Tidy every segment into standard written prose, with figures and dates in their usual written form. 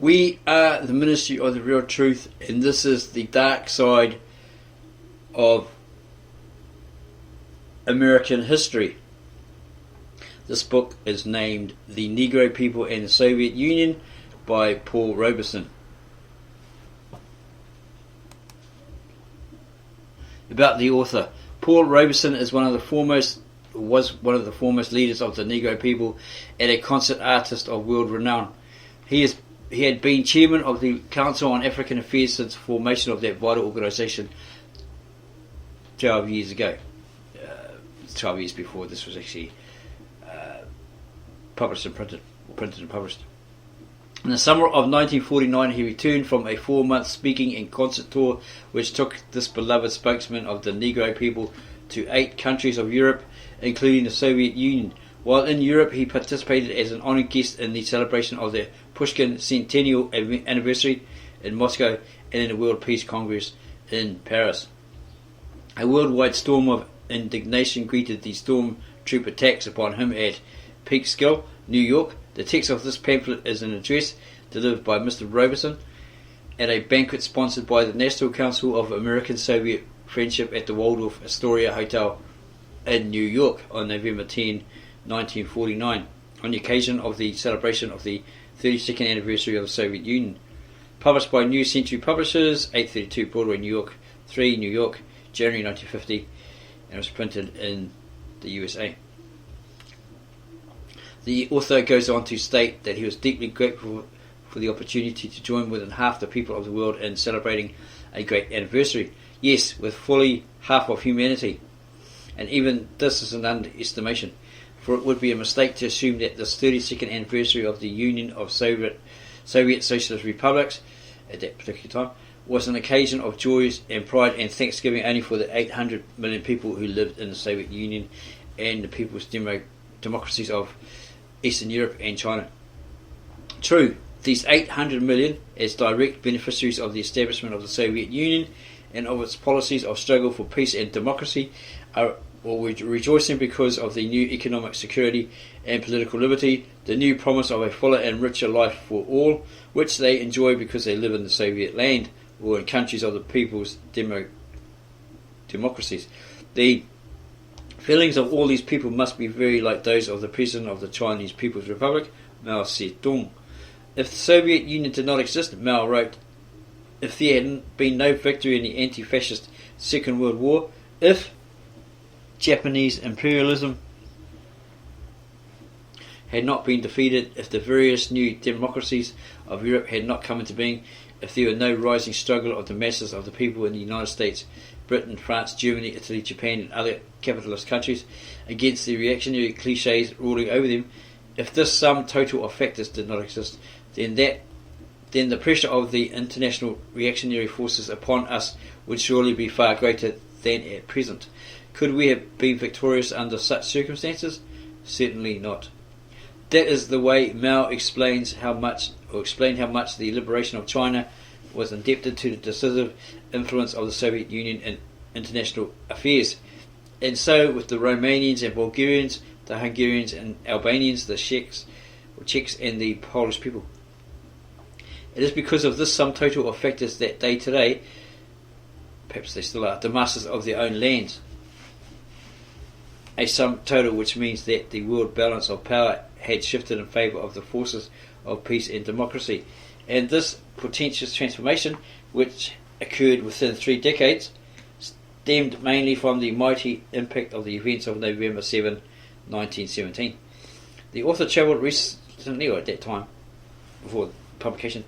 We are the Ministry of the Real Truth, and this is the dark side of American history. This book is named The Negro People and the Soviet Union by Paul Robeson. About the author. Paul Robeson was one of the foremost leaders of the Negro people and a concert artist of world renown. He had been chairman of the Council on African Affairs since the formation of that vital organisation 12 years ago. 12 years before this was actually published and printed and published. In the summer of 1949, he returned from a 4-month speaking and concert tour which took this beloved spokesman of the Negro people to 8 countries of Europe, including the Soviet Union. While in Europe, he participated as an honoured guest in the celebration of the Pushkin Centennial Anniversary in Moscow and in the World Peace Congress in Paris. A worldwide storm of indignation greeted the stormtroop attacks upon him at Peekskill, New York. The text of this pamphlet is an address delivered by Mr. Robeson at a banquet sponsored by the National Council of American-Soviet Friendship at the Waldorf Astoria Hotel in New York on November 10, 1949, on the occasion of the celebration of the 32nd anniversary of the Soviet Union. Published by New Century Publishers, 832 Broadway, New York, 3, New York, January 1950, and it was printed in the USA. The author goes on to state that he was deeply grateful for the opportunity to join more than half the people of the world in celebrating a great anniversary. Yes, with fully half of humanity. And even this is an underestimation, for it would be a mistake to assume that this 32nd anniversary of the Union of Soviet Socialist Republics at that particular time was an occasion of joys and pride and thanksgiving only for the 800 million people who lived in the Soviet Union and the people's democracies of Eastern Europe and China. True, these 800 million, as direct beneficiaries of the establishment of the Soviet Union and of its policies of struggle for peace and democracy, are rejoicing because of the new economic security and political liberty, the new promise of a fuller and richer life for all, which they enjoy because they live in the Soviet land or in countries of the people's democracies. The feelings of all these people must be very like those of the President of the Chinese People's Republic, Mao Zedong. If the Soviet Union did not exist, Mao wrote, if there had been no victory in the anti-fascist Second World War, if Japanese imperialism had not been defeated, if the various new democracies of Europe had not come into being, if there were no rising struggle of the masses of the people in the United States, Britain, France, Germany, Italy, Japan and other capitalist countries against the reactionary cliches ruling over them, if this sum total of factors did not exist, then the pressure of the international reactionary forces upon us would surely be far greater than at present. Could we have been victorious under such circumstances? Certainly not. That is the way Mao explained how much the liberation of China was indebted to the decisive influence of the Soviet Union in international affairs. And so with the Romanians and Bulgarians, the Hungarians and Albanians, the Czechs and the Polish people. It is because of this sum total of factors that they today, perhaps they still are, the masters of their own lands. A sum total which means that the world balance of power had shifted in favour of the forces of peace and democracy. And this portentous transformation, which occurred within 3 decades, stemmed mainly from the mighty impact of the events of November 7, 1917. The author travelled recently, or at that time, before the publication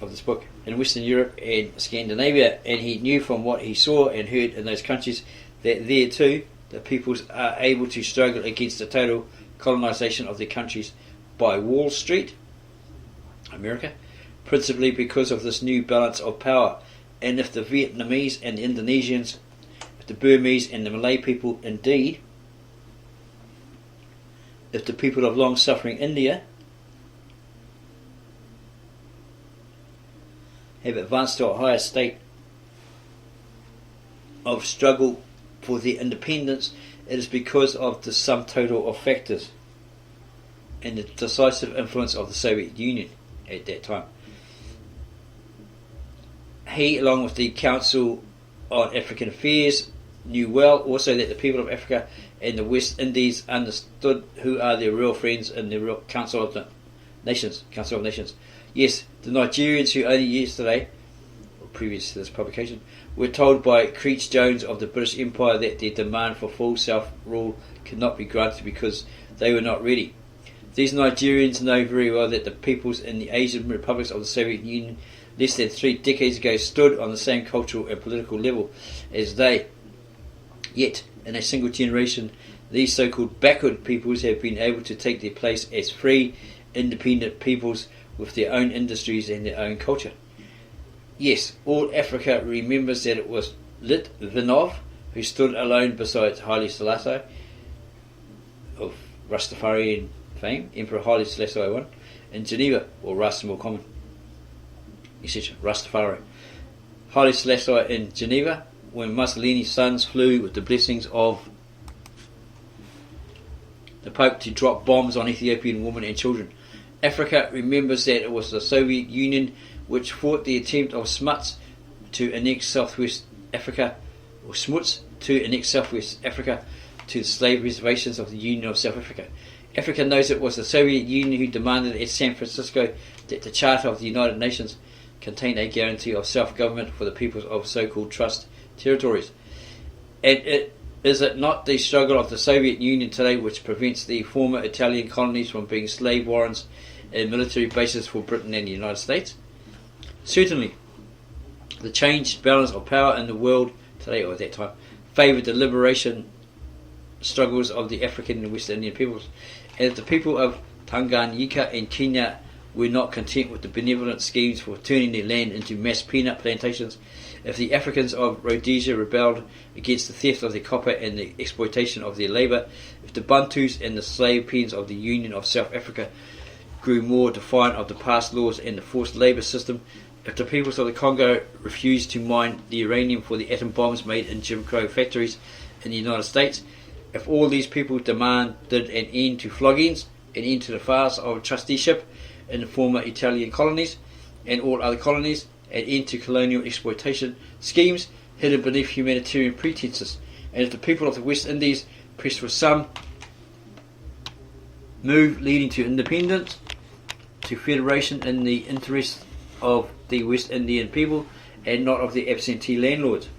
of this book, in Western Europe and Scandinavia, and he knew from what he saw and heard in those countries that there too the peoples are able to struggle against the total colonisation of their countries by Wall Street, America, principally because of this new balance of power. And if the Vietnamese and the Indonesians, if the Burmese and the Malay people, indeed, if the people of long-suffering India have advanced to a higher state of struggle for their independence, it is because of the sum total of factors and the decisive influence of the Soviet Union at that time. He, along with the Council on African Affairs, knew well also that the people of Africa and the West Indies understood who are their real friends in the real Council of Nations. Yes, the Nigerians who only yesterday, or previous to this publication, were told by Creech Jones of the British Empire that their demand for full self-rule could not be granted because they were not ready. These Nigerians know very well that the peoples in the Asian republics of the Soviet Union less than 3 decades ago stood on the same cultural and political level as they. Yet, in a single generation, these so-called backward peoples have been able to take their place as free, independent peoples with their own industries and their own culture. Yes, all Africa remembers that it was Litvinov who stood alone beside Haile Selassie, of Rastafarian fame, Emperor Haile Selassie I, in Geneva, or Ras more common, etc. Rastafari. Haile Selassie in Geneva, when Mussolini's sons flew with the blessings of the Pope to drop bombs on Ethiopian women and children. Africa remembers that it was the Soviet Union which fought the attempt of Smuts to annex Southwest Africa, or Smuts to annex Southwest Africa to the slave reservations of the Union of South Africa. Africa knows it was the Soviet Union who demanded at San Francisco that the Charter of the United Nations contained a guarantee of self-government for the peoples of so-called trust territories. And is it not the struggle of the Soviet Union today which prevents the former Italian colonies from being slave warrens and military bases for Britain and the United States? Certainly, the changed balance of power in the world today, or at that time, favoured the liberation struggles of the African and West Indian peoples. And if the people of Tanganyika and Kenya were not content with the benevolent schemes for turning their land into mass peanut plantations, if the Africans of Rhodesia rebelled against the theft of their copper and the exploitation of their labour, if the Bantus and the slave pens of the Union of South Africa grew more defiant of the past laws and the forced labour system, if the peoples of the Congo refused to mine the uranium for the atom bombs made in Jim Crow factories in the United States, if all these people demanded an end to floggings, an end to the farce of trusteeship in the former Italian colonies and all other colonies, an end to colonial exploitation schemes hidden beneath humanitarian pretenses, and if the people of the West Indies pressed for some move leading to independence, to federation in the interests of the West Indian people and not of the absentee landlords,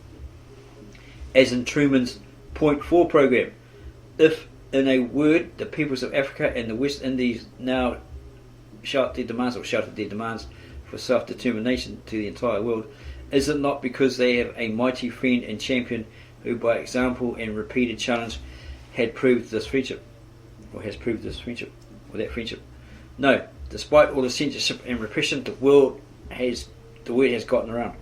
as in Truman's Point 4 program. If, in a word, the peoples of Africa and the West Indies now shouted their demands for self-determination to the entire world, is it not because they have a mighty friend and champion who by example and repeated challenge has proved this friendship? No, despite all the censorship and repression, the word has gotten around.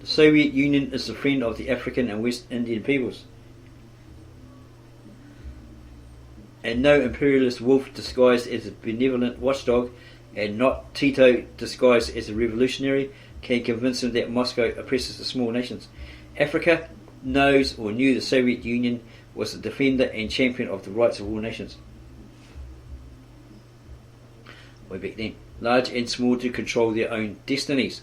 The Soviet Union is the friend of the African and West Indian peoples, and no imperialist wolf disguised as a benevolent watchdog, and not Tito disguised as a revolutionary, can convince him that Moscow oppresses the small nations. Africa knows or knew the Soviet Union was the defender and champion of the rights of all nations. Way back then, large and small, to control their own destinies.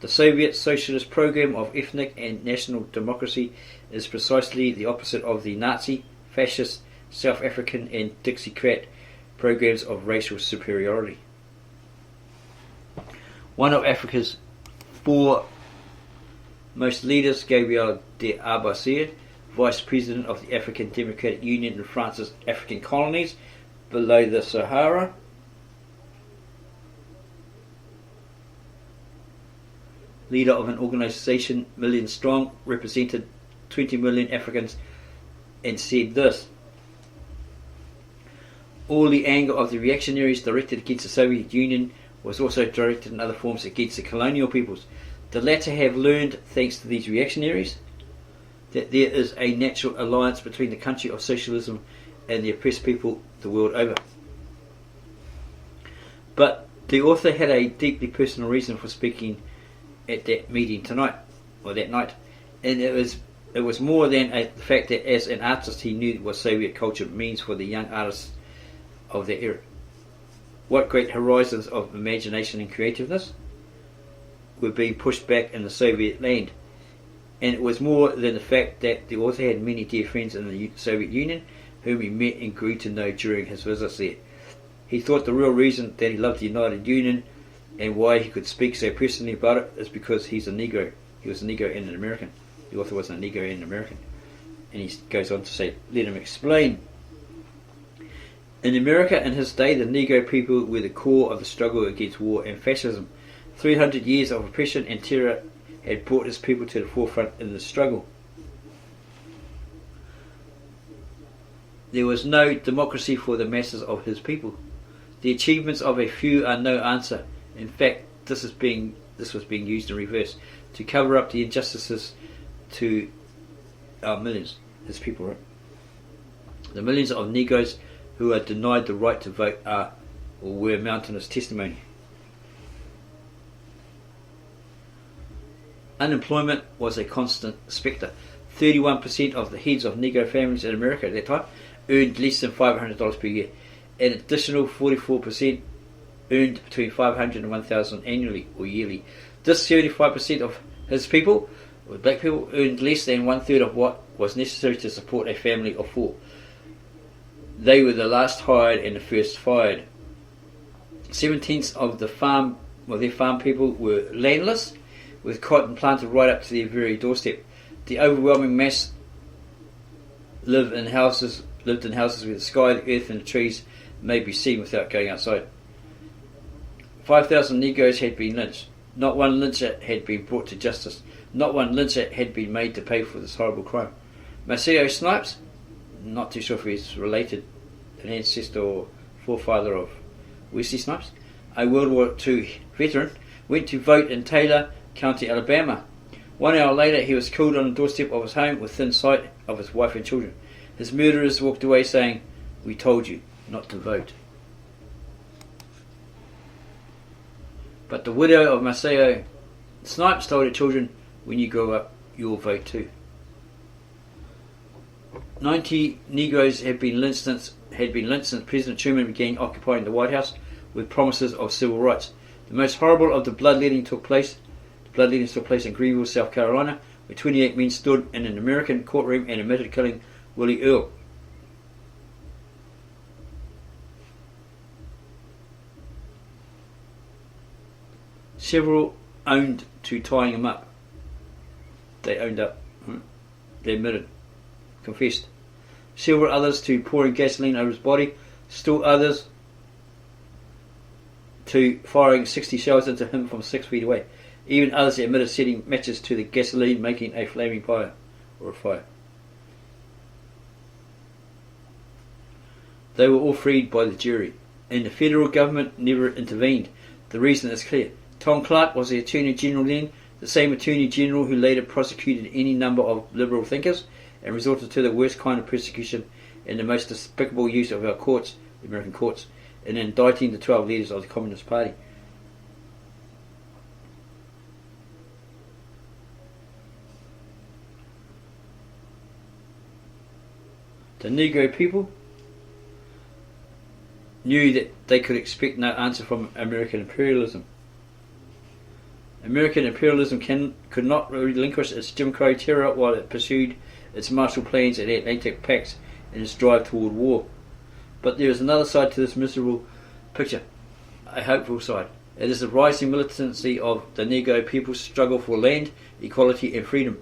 The Soviet socialist program of ethnic and national democracy is precisely the opposite of the Nazi, fascist, South African and Dixiecrat programs of racial superiority. One of Africa's four most leaders, Gabriel de Arbacir, Vice President of the African Democratic Union in France's African colonies below the Sahara, leader of an organisation million strong, represented 20 million Africans, and said this: all the anger of the reactionaries directed against the Soviet Union was also directed in other forms against the colonial peoples. The latter have learned, thanks to these reactionaries, that there is a natural alliance between the country of socialism and the oppressed people the world over. But the author had a deeply personal reason for speaking at that meeting tonight, or that night, and it was more than the fact that as an artist he knew what Soviet culture means for the young artists of that era. what great horizons of imagination and creativeness were being pushed back in the Soviet land. And it was more than the fact that the author had many dear friends in the Soviet Union whom he met and grew to know during his visits there. He thought the real reason that he loved the United Union and why he could speak so personally about it is because he's a Negro. He was a Negro and an American. The author was a Negro and an American. And he goes on to say, let him explain. In America in his day, the Negro people were the core of the struggle against war and fascism. 300 years of oppression and terror had brought his people to the forefront in the struggle. There was no democracy for the masses of his people. The achievements of a few are no answer. In fact, this was being used in reverse to cover up the injustices to our millions, his people, right? The millions of Negroes who are denied the right to vote are or were mountainous testimony. Unemployment was a constant spectre. 31% of the heads of Negro families in America at that time earned less than $500 per year. An additional 44% earned between $500 and $1,000 annually or yearly. This 75% of his people, or black people, earned less than one-third of what was necessary to support a family of four. They were the last hired and the first fired. 7/10 of their farm people were landless, with cotton planted right up to their very doorstep. The overwhelming mass lived in houses where the sky, the earth and the trees may be seen without going outside. 5,000 Negroes had been lynched. Not one lyncher had been brought to justice. Not one lyncher had been made to pay for this horrible crime. Maceo Snipes, not too sure if he's related, an ancestor or forefather of Wesley Snipes, a World War II veteran, went to vote in Taylor County, Alabama. 1 hour later, he was killed on the doorstep of his home within sight of his wife and children. His murderers walked away saying, "We told you not to vote." But the widow of Maceo Snipes told her children, "When you grow up, you'll vote too." 90 Negroes had been lynched since President Truman began occupying the White House with promises of civil rights. The most horrible of the bloodletting took place in Greenville, South Carolina, where 28 men stood in an American courtroom and admitted killing Willie Earl. Several owned to tying him up. They owned up. They admitted. Confessed. Several others to pouring gasoline over his body. Still others to firing 60 shells into him from 6 feet away. Even others admitted setting matches to the gasoline, making a flaming fire or a fire. They were all freed by the jury, and the federal government never intervened. The reason is clear. Tom Clark was the Attorney General then, the same Attorney General who later prosecuted any number of liberal thinkers and resorted to the worst kind of persecution and the most despicable use of our courts, the American courts, in indicting the 12 leaders of the Communist Party. The Negro people knew that they could expect no answer from American imperialism. American imperialism could not relinquish its Jim Crow terror while it pursued its Marshall Plans and Atlantic Pacts in its drive toward war. But there is another side to this miserable picture, a hopeful side. It is the rising militancy of the Negro people's struggle for land, equality and freedom.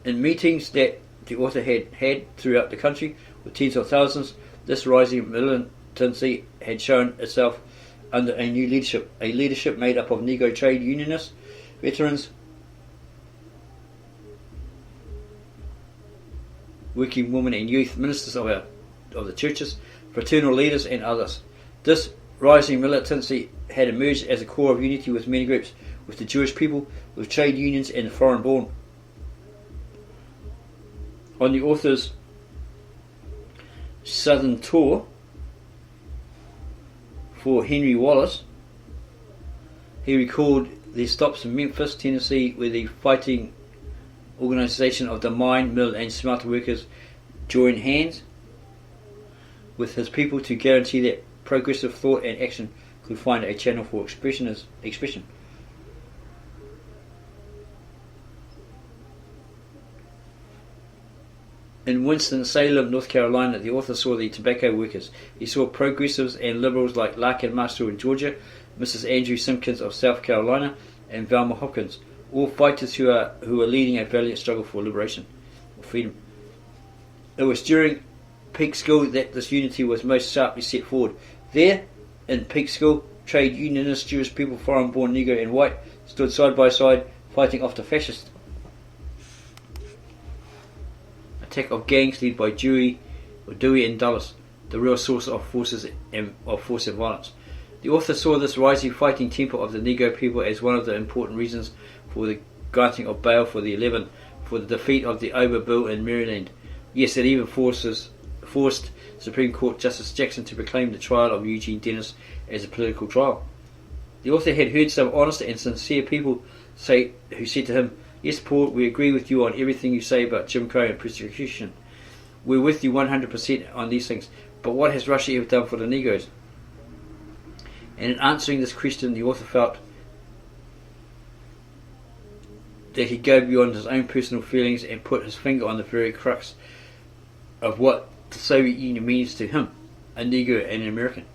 In meetings that the author had throughout the country with tens of thousands, this rising militancy had shown itself under a new leadership, a leadership made up of Negro trade unionists, veterans, working women and youth, ministers of the churches, fraternal leaders and others. This rising militancy had emerged as a core of unity with many groups, with the Jewish people, with trade unions and the foreign born. On the author's southern tour for Henry Wallace, he recalled their stops in Memphis, Tennessee, where the fighting organisation of the mine, mill and smelter workers joined hands with his people to guarantee that progressive thought and action could find a channel for expression. In Winston-Salem, North Carolina, the author saw the tobacco workers. He saw progressives and liberals like Larkin Master in Georgia, Mrs. Andrew Simpkins of South Carolina, and Velma Hopkins, all fighters who are leading a valiant struggle for liberation or freedom. It was during Peak School that this unity was most sharply set forward. There, in Peak School, trade unionists, Jewish people, foreign-born Negro and white, stood side by side, fighting off the fascist attack of gangs led by Dewey and Dulles, the real source of force and violence. The author saw this rising fighting temper of the Negro people as one of the important reasons for the granting of bail for the 11, for the defeat of the Ober Bill in Maryland. Yes, it even forced Supreme Court Justice Jackson to proclaim the trial of Eugene Dennis as a political trial. The author had heard some honest and sincere people who said to him, "Yes, Paul, we agree with you on everything you say about Jim Crow and persecution. We're with you 100% on these things. But what has Russia ever done for the Negroes?" And in answering this question, the author felt that he'd go beyond his own personal feelings and put his finger on the very crux of what the Soviet Union means to him, a Negro and an American.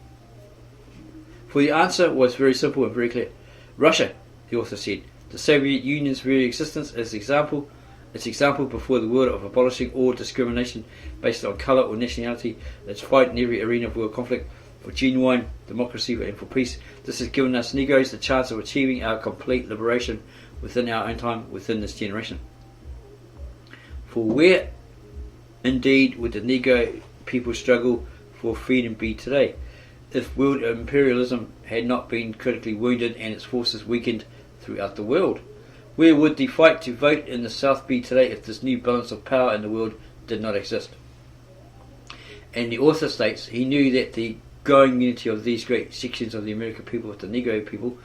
For the answer was very simple and very clear. Russia, the author said, the Soviet Union's very existence is its example before the world of abolishing all discrimination based on colour or nationality, its fight in every arena of world conflict for genuine democracy and for peace. This has given us Negroes the chance of achieving our complete liberation within our own time, within this generation. For where indeed would the Negro people struggle for freedom be today, if world imperialism had not been critically wounded and its forces weakened throughout the world? Where would the fight to vote in the South be today if this new balance of power in the world did not exist? And the author states he knew that the growing unity of these great sections of the American people with the Negro people,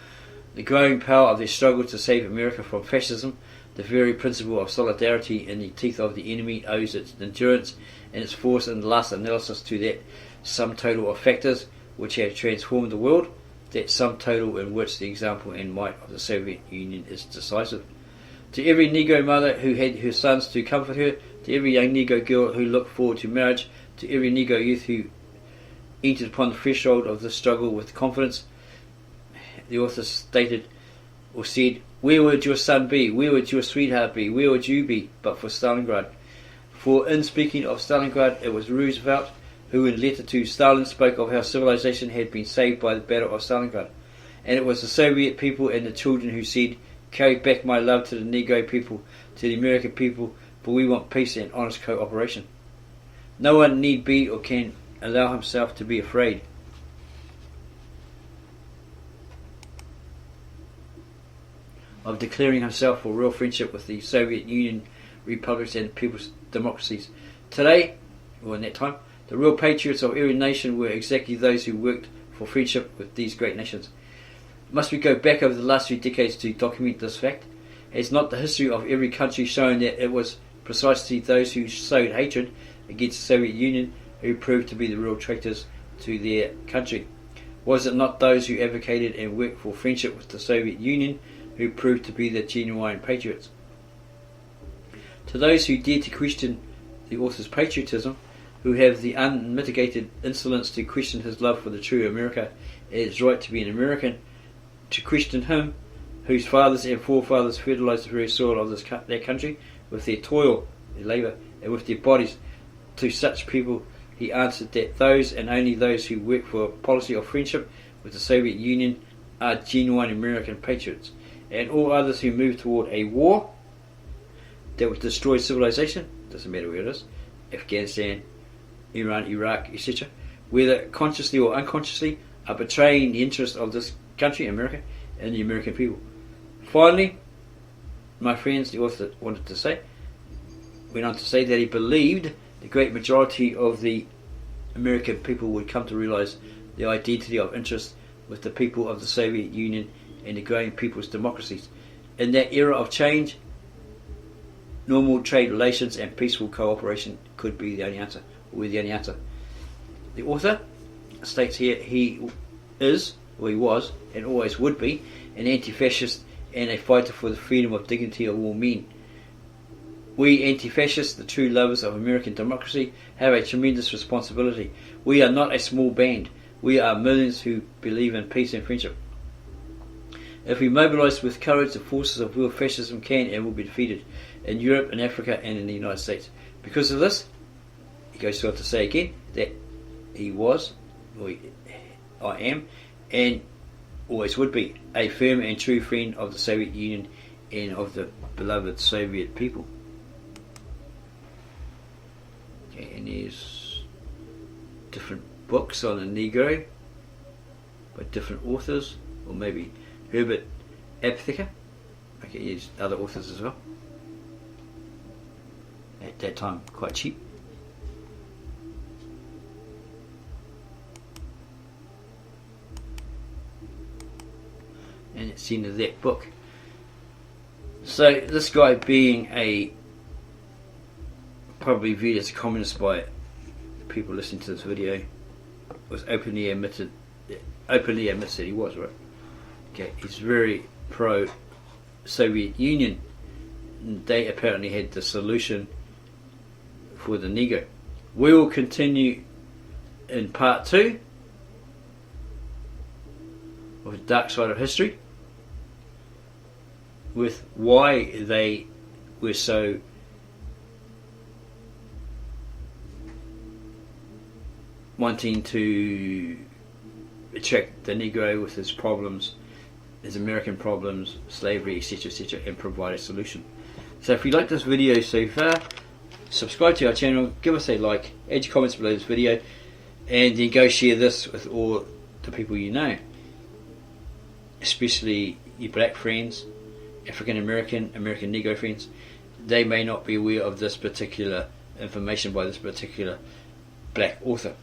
the growing power of their struggle to save America from fascism, the very principle of solidarity in the teeth of the enemy owes its endurance and its force in the last analysis to that sum total of factors which have transformed the world, that sum total in which the example and might of the Soviet Union is decisive. To every Negro mother who had her sons to comfort her, to every young Negro girl who looked forward to marriage, to every Negro youth who entered upon the threshold of this struggle with confidence, the author stated or said, "Where would your son be? Where would your sweetheart be? Where would you be but for Stalingrad?" For in speaking of Stalingrad, it was Roosevelt who in a letter to Stalin spoke of how civilization had been saved by the Battle of Stalingrad. And it was the Soviet people and the children who said, "Carry back my love to the Negro people, to the American people, for we want peace and honest cooperation." No one need be or can allow himself to be afraid of declaring himself for real friendship with the Soviet Union republics and people's democracies. Today, or in that time, the real patriots of every nation were exactly those who worked for friendship with these great nations. Must we go back over the last 3 decades to document this fact? Has not the history of every country shown that it was precisely those who sowed hatred against the Soviet Union who proved to be the real traitors to their country? Was it not those who advocated and worked for friendship with the Soviet Union who proved to be the genuine patriots? To those who dare to question the author's patriotism, who have the unmitigated insolence to question his love for the true America, it is right to be an American, to question him whose fathers and forefathers fertilized the very soil of their country with their toil, their labour, and with their bodies. To such people he answered that those and only those who work for a policy of friendship with the Soviet Union are genuine American patriots, and all others who move toward a war that would destroy civilization, doesn't matter where it is, Afghanistan, Iran, Iraq, etc., whether consciously or unconsciously, are betraying the interests of this country, America, and the American people. Finally, my friends, the author went on to say that he believed the great majority of the American people would come to realise the identity of interest with the people of the Soviet Union and the growing people's democracies. In that era of change, normal trade relations and peaceful cooperation could be the only answer, or the only answer. The author states here he is well, he was and always would be, an anti-fascist and a fighter for the freedom of dignity of all men. We anti-fascists, the true lovers of American democracy, have a tremendous responsibility. We are not a small band. We are millions who believe in peace and friendship. If we mobilise with courage, the forces of world fascism can and will be defeated in Europe, in Africa and in the United States. Because of this, he goes on to say again that he was, I am, and always would be, a firm and true friend of the Soviet Union and of the beloved Soviet people. Okay, and there's different books on the Negro by different authors, or maybe Herbert Aptheker. Okay, there's other authors as well. At that time, quite cheap. And it's the end of that book. So this guy, being probably viewed as a communist by people listening to this video, was openly admits that he was, right? Okay, he's very pro Soviet Union. They apparently had the solution for the Negro. We will continue in part 2 of the dark side of history, with why they were so wanting to attract the Negro with his problems, his American problems, slavery, etc., and provide a solution. So if you like this video so far, subscribe to our channel, give us a like, add your comments below this video, and then go share this with all the people you know, especially your black friends, African American, American Negro friends. They may not be aware of this particular information by this particular black author.